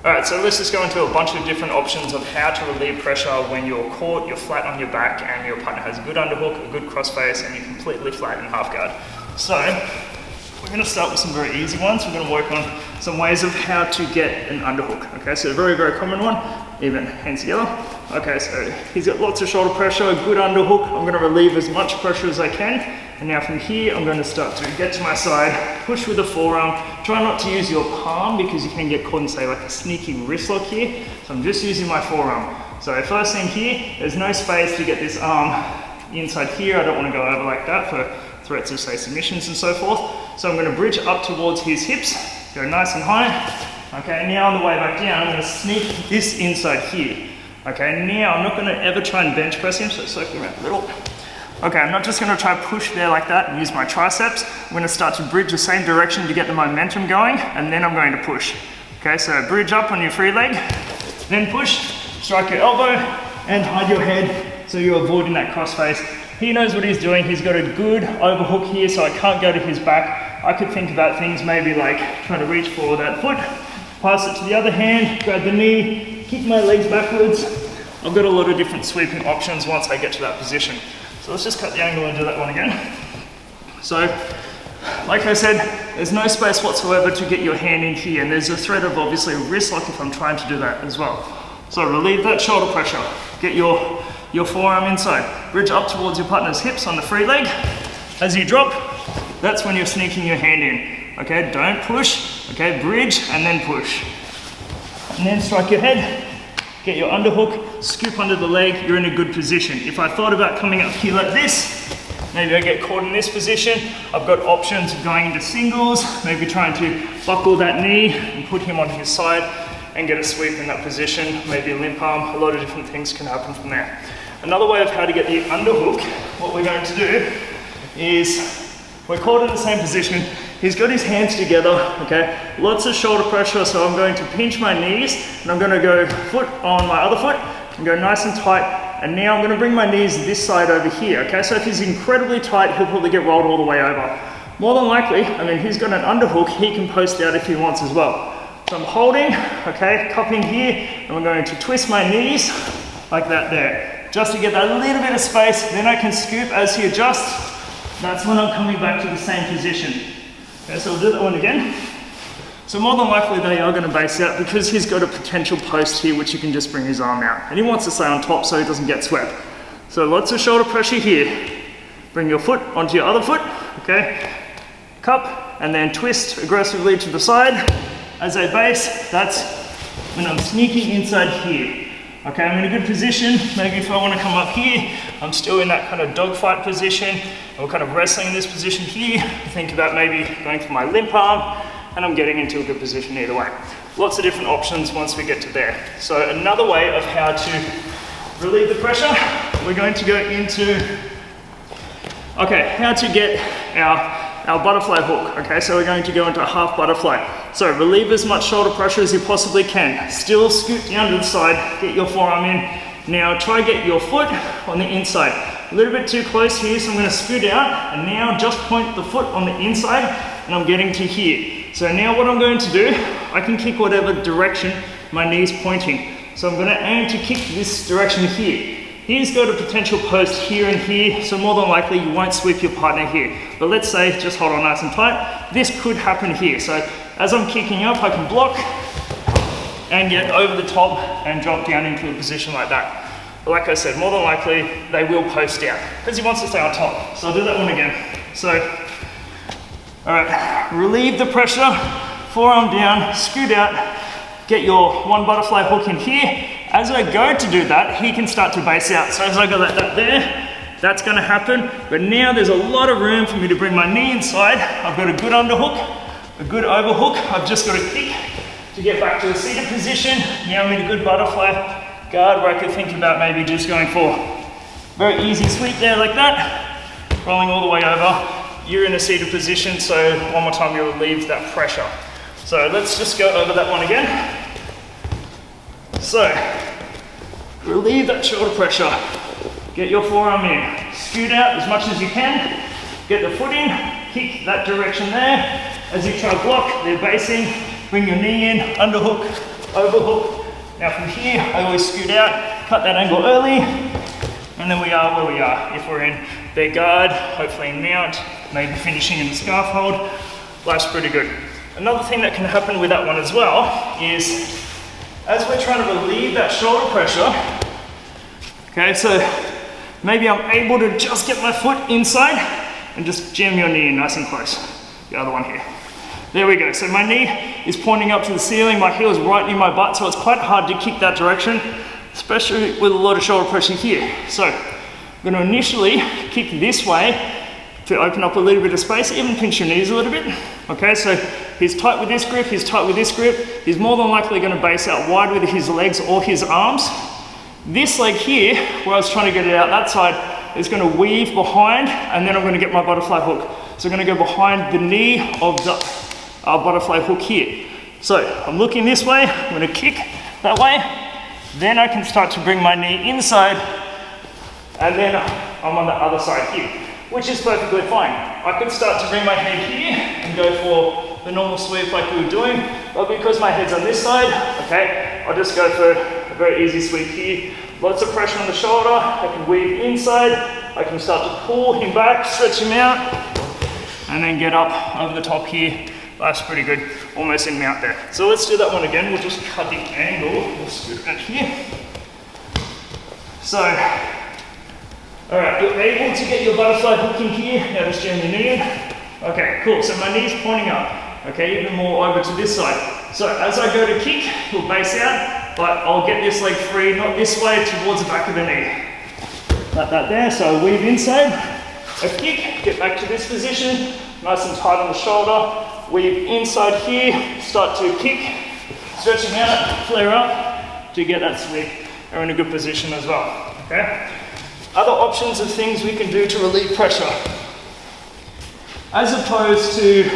All right, so let's just go into a bunch of different options of how to relieve pressure when you're caught, you're flat on your back, and your partner has a good underhook, a good crossface, and you're completely flat in half guard. So we're going to start with some very easy ones. We're going to work on some ways of how to get an underhook. Okay, so a very, very common one, even hands together. Okay, so he's got lots of shoulder pressure, a good underhook. I'm going to relieve as much pressure as I can. And now from here, I'm going to start to get to my side, push with the forearm. Try not to use your palm because you can get caught in, say, like a sneaky wrist lock here. So I'm just using my forearm. So first thing here, there's no space to get this arm inside here. I don't want to go over like that for threats of, say, submissions and so forth. So I'm going to bridge up towards his hips, go nice and high. Okay, now on the way back down, I'm going to sneak this inside here. Okay, now I'm not going to ever try and bench press him, so circle around a little. Okay, I'm not just going to try to push there like that and use my triceps. I'm going to start to bridge the same direction to get the momentum going, and then I'm going to push. Okay, so bridge up on your free leg, then push, strike your elbow, and hide your head so you're avoiding that crossface. He knows what he's doing. He's got a good overhook here, so I can't go to his back. I could think about things maybe like trying to reach for that foot, pass it to the other hand, grab the knee, kick my legs backwards. I've got a lot of different sweeping options once I get to that position. So let's just cut the angle and do that one again. So, like I said, there's no space whatsoever to get your hand in here, and there's a threat of obviously a wrist lock if I'm trying to do that as well. So relieve that shoulder pressure. Get your forearm inside. Bridge up towards your partner's hips on the free leg. As you drop, that's when you're sneaking your hand in. Okay, don't push. Okay, bridge and then push. And then strike your head. Get your underhook, scoop under the leg, you're in a good position. If I thought about coming up here like this, maybe I get caught in this position, I've got options of going into singles, maybe trying to buckle that knee and put him on his side and get a sweep in that position, maybe a limp arm, a lot of different things can happen from there. Another way of how to get the underhook, what we're going to do is, we're caught in the same position, he's got his hands together, okay? Lots of shoulder pressure, so I'm going to pinch my knees, and I'm gonna go foot on my other foot, and go nice and tight, and now I'm gonna bring my knees this side over here, okay? So if he's incredibly tight, he'll probably get rolled all the way over. More than likely, I mean, he's got an underhook, he can post out if he wants as well. So I'm holding, okay, cupping here, and I'm going to twist my knees like that there, just to get that little bit of space, then I can scoop as he adjusts. That's when I'm coming back to the same position. Okay, so we'll do that one again. So more than likely they are going to base out because he's got a potential post here which he can just bring his arm out. And he wants to stay on top so he doesn't get swept. So lots of shoulder pressure here. Bring your foot onto your other foot, okay? Cup, and then twist aggressively to the side. As I base, that's when I'm sneaking inside here. Okay, I'm in a good position. Maybe if I want to come up here, I'm still in that kind of dogfight position. We're kind of wrestling in this position here. Think about maybe going for my limp arm, and I'm getting into a good position either way. Lots of different options once we get to there. So another way of how to relieve the pressure, we're going to go into, okay, how to get our butterfly hook. Okay, so we're going to go into a half butterfly. So relieve as much shoulder pressure as you possibly can. Still scoot down to the side, get your forearm in. Now try get your foot on the inside. A little bit too close here, so I'm going to scoot out, and now just point the foot on the inside, and I'm getting to here. So now what I'm going to do, I can kick whatever direction my knee's pointing. So I'm going to aim to kick this direction here. He's got a potential post here and here, so more than likely you won't sweep your partner here. But let's say, just hold on nice and tight, this could happen here. So as I'm kicking up, I can block and get over the top and drop down into a position like that. But like I said, more than likely they will post out because he wants to stay on top. So I'll do that one again. So, all right, relieve the pressure, forearm down, scoot out, get your one butterfly hook in here. As I go to do that, he can start to base out. So as I go like that there, that's gonna happen. But now there's a lot of room for me to bring my knee inside. I've got a good underhook, a good overhook. I've just got to kick to get back to a seated position. Now I'm in a good butterfly guard where I could think about maybe just going for very easy sweep there like that, rolling all the way over. You're in a seated position, so one more time you'll relieve that pressure. So let's just go over that one again. So, relieve that shoulder pressure. Get your forearm in. Scoot out as much as you can. Get the foot in, kick that direction there. As you try to block, they're basing. Bring your knee in, underhook, overhook. Now from here, I always scoot out, cut that angle early, and then we are where we are. If we're in their guard, hopefully in mount, maybe finishing in the scarf hold, life's pretty good. Another thing that can happen with that one as well is, as we're trying to relieve that shoulder pressure, okay, so maybe I'm able to just get my foot inside and just jam your knee in nice and close. The other one here. There we go. So my knee is pointing up to the ceiling, my heel is right near my butt, so it's quite hard to kick that direction, especially with a lot of shoulder pressure here. So I'm going to initially kick this way to open up a little bit of space, even pinch your knees a little bit. Okay, so he's tight with this grip, he's tight with this grip. He's more than likely going to base out wide with his legs or his arms. This leg here, where I was trying to get it out that side, is going to weave behind, and then I'm going to get my butterfly hook. So I'm going to go behind the knee of the butterfly hook here. So I'm looking this way, I'm going to kick that way, then I can start to bring my knee inside, and then I'm on the other side here, which is perfectly fine. I could start to bring my head here and go for the normal sweep like we were doing, but because my head's on this side, okay, I'll just go for a very easy sweep here. Lots of pressure on the shoulder, I can weave inside, I can start to pull him back, stretch him out, and then get up over the top here. That's pretty good, almost in mount there. So let's do that one again. We'll just cut the angle. We'll scoot back here. So, all right, you're able to get your butterfly hook in here. Now just jam your knee in. Okay, cool. So my knee's pointing up. Okay, even more over to this side. So as I go to kick, he'll base out, but I'll get this leg free, not this way, towards the back of the knee. Like that there. So I weave inside, a kick, get back to this position, nice and tight on the shoulder. Weave inside here, start to kick, stretching out, flare up to get that sweep. Are in a good position as well, okay? Other options of things we can do to relieve pressure. As opposed to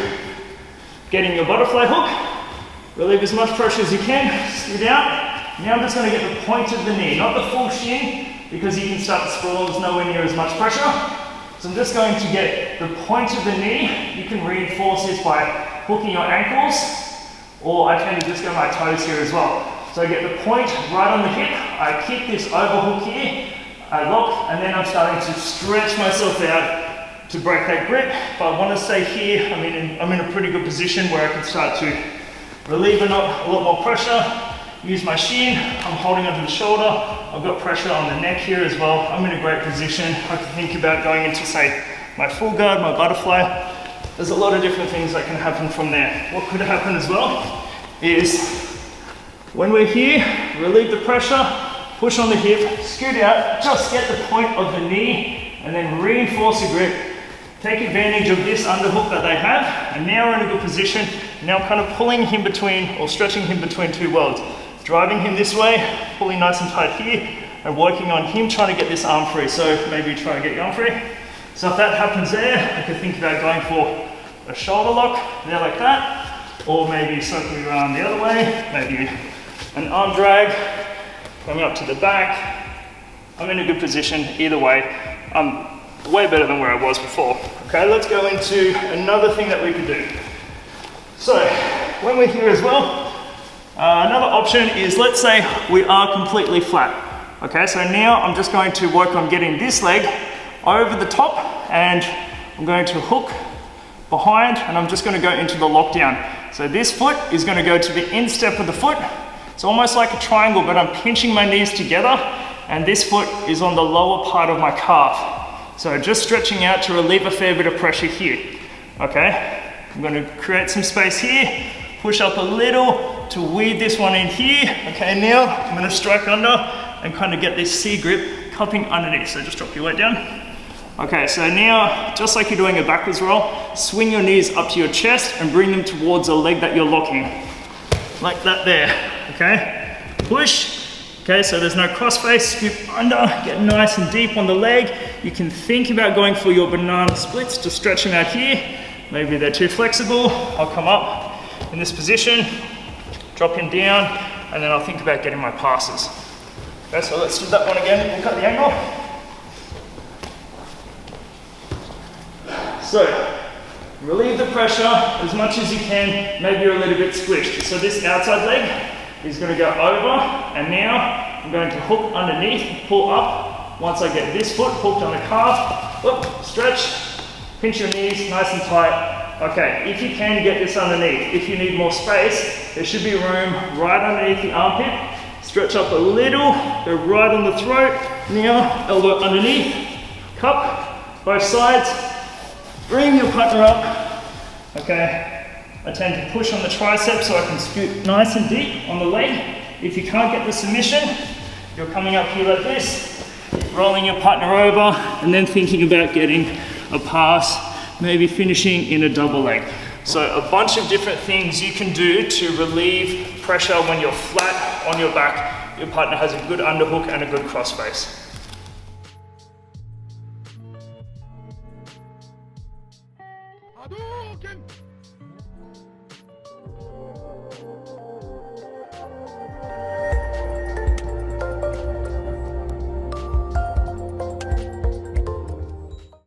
getting your butterfly hook, relieve as much pressure as you can, scoot out. Now I'm just gonna get the point of the knee, not the full shin, because you can start to sprawl, there's nowhere near as much pressure. So I'm just going to get the point of the knee. You can reinforce this by hooking your ankles, or I tend to just go my toes here as well. So I get the point right on the hip, I kick this overhook here, I lock, and then I'm starting to stretch myself out to break that grip. If I want to stay here, I'm in a pretty good position where I can start to relieve a lot more pressure. Use my shin, I'm holding onto the shoulder, I've got pressure on the neck here as well. I'm in a great position. I can think about going into, say, my full guard, my butterfly. There's a lot of different things that can happen from there. What could happen as well is, when we're here, relieve the pressure, push on the hip, scoot out, just get the point of the knee, and then reinforce the grip. Take advantage of this underhook that they have, and now we're in a good position. Now I'm kind of pulling him between, or stretching him between two worlds. Driving him this way, pulling nice and tight here, and working on him trying to get this arm free. So maybe try and get your arm free. So if that happens there, I could think about going for a shoulder lock there like that, or maybe circling around the other way, maybe an arm drag, coming up to the back. I'm in a good position either way. I'm way better than where I was before. Okay, let's go into another thing that we could do. So when we're here as well, another option is, let's say we are completely flat. Okay, so now I'm just going to work on getting this leg over the top, and I'm going to hook behind, and I'm just going to go into the lockdown. So this foot is going to go to the instep of the foot. It's almost like a triangle, but I'm pinching my knees together, and this foot is on the lower part of my calf. So just stretching out to relieve a fair bit of pressure here. Okay, I'm going to create some space here, push up a little to weave this one in here. Okay, now I'm going to strike under and kind of get this C grip cupping underneath. So just drop your weight down. Okay, so now, just like you're doing a backwards roll, swing your knees up to your chest and bring them towards the leg that you're locking. Like that there, okay? Push. Okay, so there's no crossface, scoop under, get nice and deep on the leg. You can think about going for your banana splits to stretch them out here. Maybe they're too flexible. I'll come up in this position, drop him down, and then I'll think about getting my passes. Okay, so let's do that one again. We'll cut the angle. So, relieve the pressure as much as you can. Maybe you're a little bit squished. So this outside leg is going to go over, and now I'm going to hook underneath, pull up. Once I get this foot hooked on the calf, whoop, stretch, pinch your knees nice and tight. Okay, if you can get this underneath, if you need more space, there should be room right underneath the armpit. Stretch up a little, go right on the throat. Now, elbow underneath, cup, both sides. Bring your partner up. Okay, I tend to push on the tricep so I can scoot nice and deep on the leg. If you can't get the submission, you're coming up here like this, rolling your partner over, and then thinking about getting a pass, maybe finishing in a double leg. So a bunch of different things you can do to relieve pressure when you're flat on your back. Your partner has a good underhook and a good crossface.